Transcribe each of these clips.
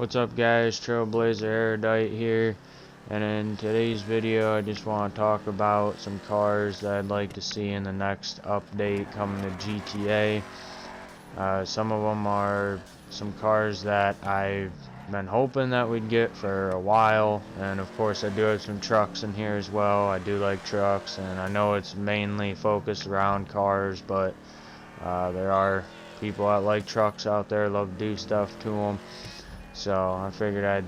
What's up guys, Trailblazer Erudite here, and in today's video I just want to talk about some cars that I'd like to see in the next update coming to GTA. Some of them are some cars that I've been hoping that we'd get for a while, and of course I do have some trucks in here as well. I do like trucks, and I know it's mainly focused around cars, but there are people that like trucks out there, love to do stuff to them. So I figured I'd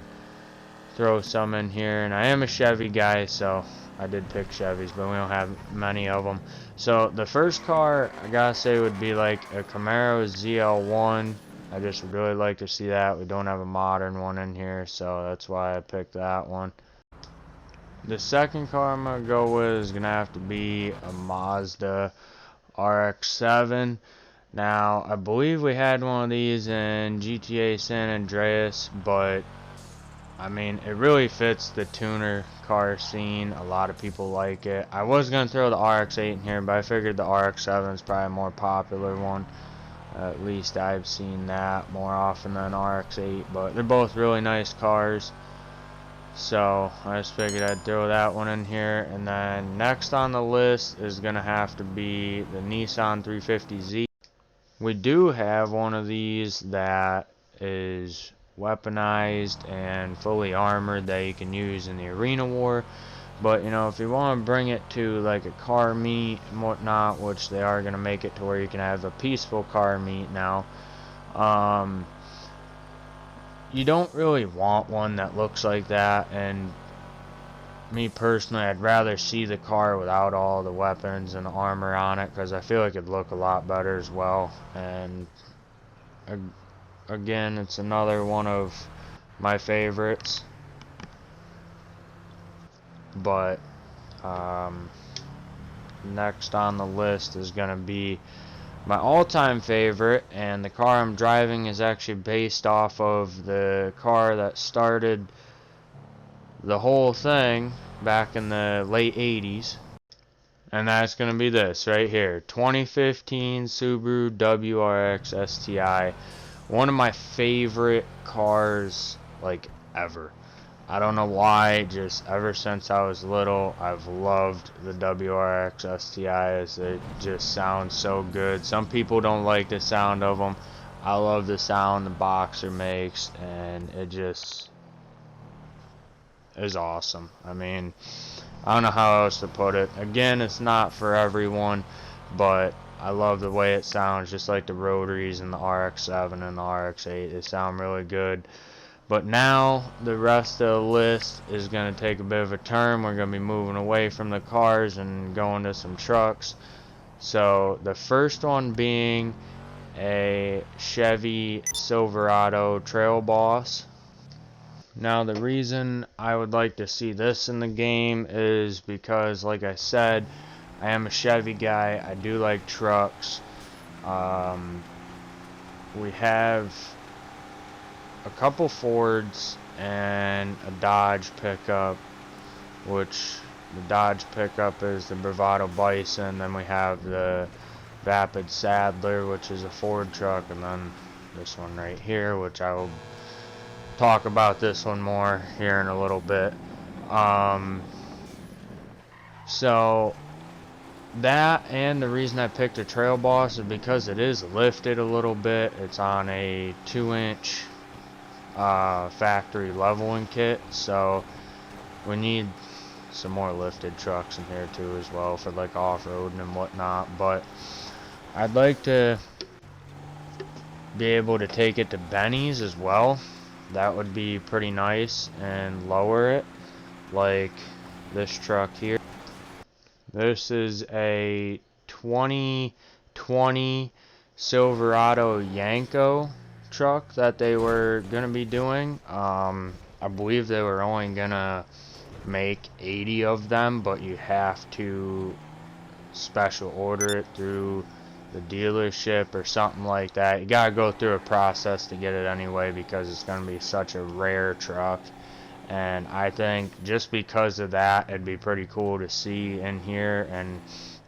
throw some in here, and I am a Chevy guy, so I did pick Chevys, but we don't have many of them. So the first car I gotta say would be like a Camaro Zl1. I just would really like to see that. We don't have a modern one in here, so that's why I picked that one. The second car I'm gonna go with is gonna have to be a Mazda Rx7. Now, I believe we had one of these in GTA San Andreas, but I mean, it really fits the tuner car scene. A lot of people like it. I was going to throw the Rx8 in here, but I figured the Rx7 is probably a more popular one. At least I've seen that more often than Rx8, but they're both really nice cars. So I just figured I'd throw that one in here. And then next on the list is going to have to be the Nissan 350Z. We do have one of these that is weaponized and fully armored that you can use in the arena war, but you know, if you want to bring it to like a car meet and whatnot, which they are going to make it to where you can have a peaceful car meet now, you don't really want one that looks like that. And me personally, I'd rather see the car without all the weapons and the armor on it, because I feel like it'd look a lot better as well. And again, it's another one of my favorites. But next on the list is gonna be my all-time favorite, and the car I'm driving is actually based off of the car that started the whole thing back in the late 80s, and that's gonna be this right here, 2015 Subaru Wrx Sti. One of my favorite cars like ever. I don't know why, just ever since I was little I've loved the Wrx Stis. It just sounds so good. Some people don't like the sound of them. I love the sound the Boxer makes, and it just is awesome. I mean, I don't know how else to put it. Again, it's not for everyone, but I love the way it sounds, just like the rotaries and the Rx7 and the Rx8. They sound really good. But now the rest of the list is going to take a bit of a turn. We're going to be moving away from the cars and going to some trucks. So the first one being a Chevy Silverado Trail Boss. Now the reason I would like to see this in the game is because, like I said, I am a Chevy guy. I do like trucks. We have a couple Fords and a Dodge pickup, which the Dodge pickup is the Bravado Bison. Then we have the Vapid Sadler, which is a Ford truck, and then this one right here, which I will talk about this one more here in a little bit. So that, and the reason I picked a Trail Boss is because it is lifted a little bit. It's on a 2-inch factory leveling kit, so we need some more lifted trucks in here too as well for like off-roading and whatnot. But I'd like to be able to take it to Benny's as well. That would be pretty nice, and lower it like this truck here. This is a 2020 Silverado Yanko truck that they were gonna be doing. I believe they were only gonna make 80 of them, but you have to special order it through the dealership or something like that. You gotta go through a process to get it anyway, because it's gonna be such a rare truck. And I think just because of that, it'd be pretty cool to see in here. And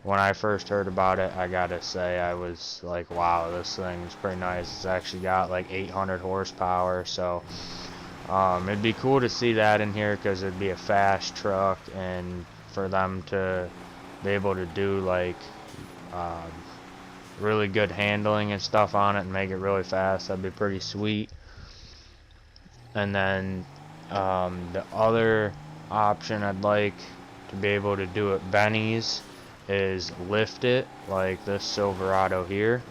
when I first heard about it, I gotta say, I was like, wow, this thing is pretty nice. It's actually got like 800 horsepower, so It'd be cool to see that in here because it'd be a fast truck, and for them to be able to do like um, really good handling and stuff on it and make it really fast, that'd be pretty sweet. And then the other option I'd like to be able to do at Benny's is lift it like this Silverado here,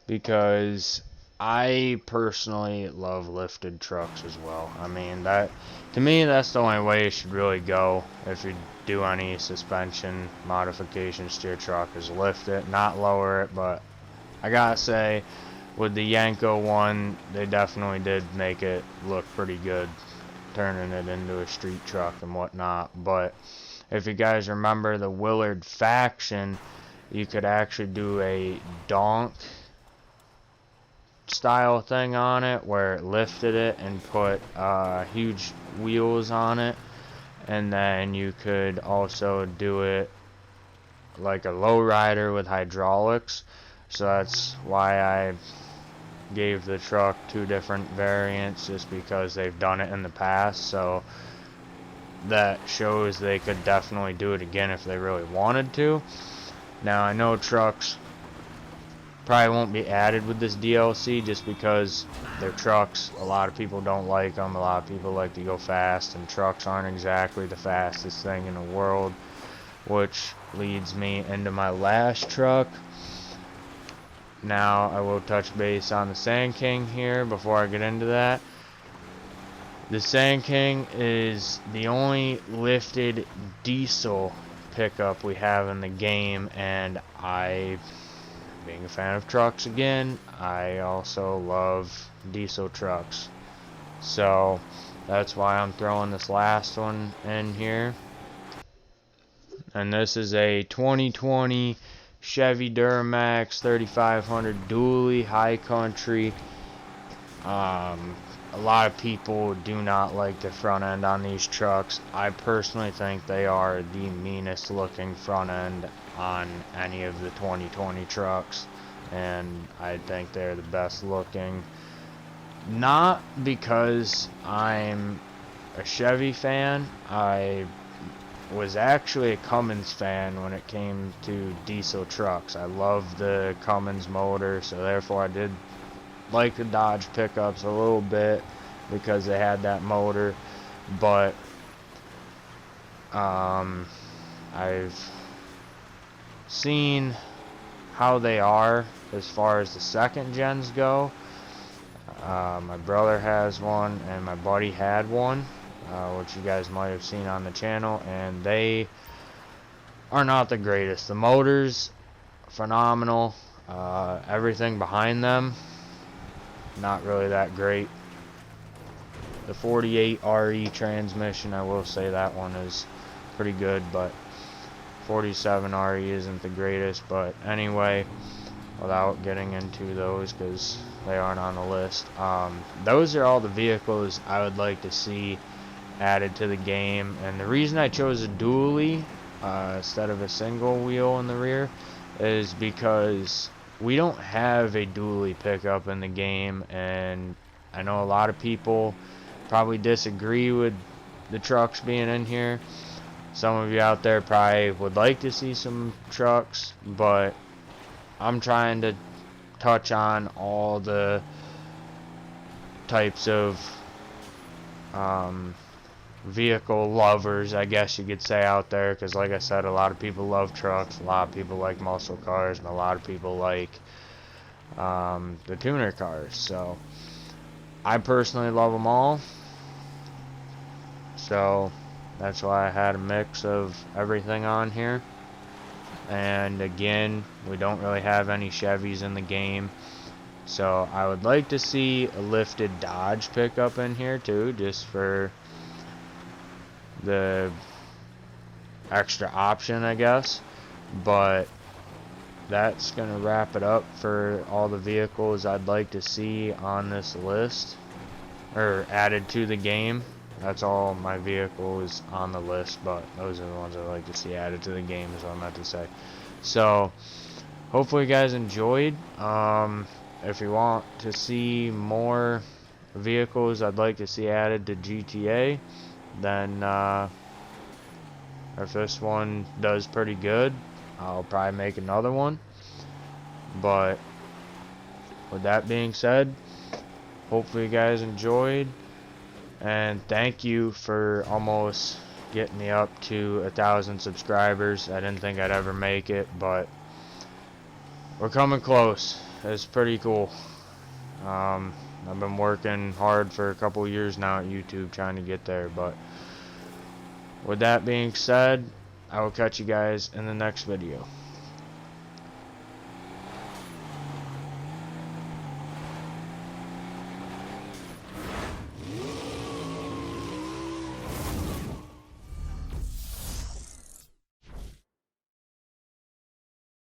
because I personally love lifted trucks as well. I mean, that, to me, that's the only way it should really go if you do any suspension modifications to your truck, is lift it, not lower it. But I gotta say, with the Yanko one, they definitely did make it look pretty good, turning it into a street truck and whatnot. But if you guys remember the Willard faction, you could actually do a donk style thing on it where it lifted it and put huge wheels on it, and then you could also do it like a lowrider with hydraulics. So that's why I gave the truck two different variants, just because they've done it in the past. So that shows they could definitely do it again if they really wanted to. Now I know trucks probably won't be added with this DLC just because they're trucks. A lot of people don't like them. A lot of people like to go fast, and trucks aren't exactly the fastest thing in the world, which leads me into my last truck. Now I will touch base on the Sand King here before I get into that. The Sand King is the only lifted diesel pickup we have in the game, and being a fan of trucks again, I also love diesel trucks. So that's why I'm throwing this last one in here. And this is a 2020 Chevy Duramax 3500 dually high country. A lot of people do not like the front end on these trucks. I personally think they are the meanest looking front end on any of the 2020 trucks, and I think they're the best looking. Not because I'm a Chevy fan. I was actually a Cummins fan when it came to diesel trucks. I love the Cummins motor, so therefore I did like the Dodge pickups a little bit because they had that motor. But I've seen how they are as far as the second gens go. My brother has one and my buddy had one, which you guys might have seen on the channel, and they are not the greatest. The motor's phenomenal. Everything behind them, not really that great. The 48 RE transmission, I will say that one is pretty good, but 47 RE isn't the greatest. But anyway, without getting into those because they aren't on the list, those are all the vehicles I would like to see added to the game. And the reason I chose a dually instead of a single wheel in the rear is because we don't have a dually pickup in the game, and I know a lot of people probably disagree with the trucks being in here. Some of you out there probably would like to see some trucks, but I'm trying to touch on all the types of vehicle lovers, I guess you could say, out there, because like I said, a lot of people love trucks, a lot of people like muscle cars, and a lot of people like the tuner cars. So I personally love them all, so that's why I had a mix of everything on here. And again, we don't really have any Chevys in the game, so I would like to see a lifted Dodge pickup in here too, just for the extra option, I guess. But that's gonna wrap it up for all the vehicles I'd like to see on this list, or added to the game. That's all my vehicles on the list, but those are the ones I'd like to see added to the game, is what I meant to say. So hopefully you guys enjoyed. If you want to see more vehicles I'd like to see added to GTA, then if this one does pretty good, I'll probably make another one. But with that being said, hopefully you guys enjoyed, and thank you for almost getting me up to 1,000 subscribers. I didn't think I'd ever make it, but we're coming close. It's pretty cool. I've been working hard for a couple years now at YouTube trying to get there, but with that being said, I will catch you guys in the next video.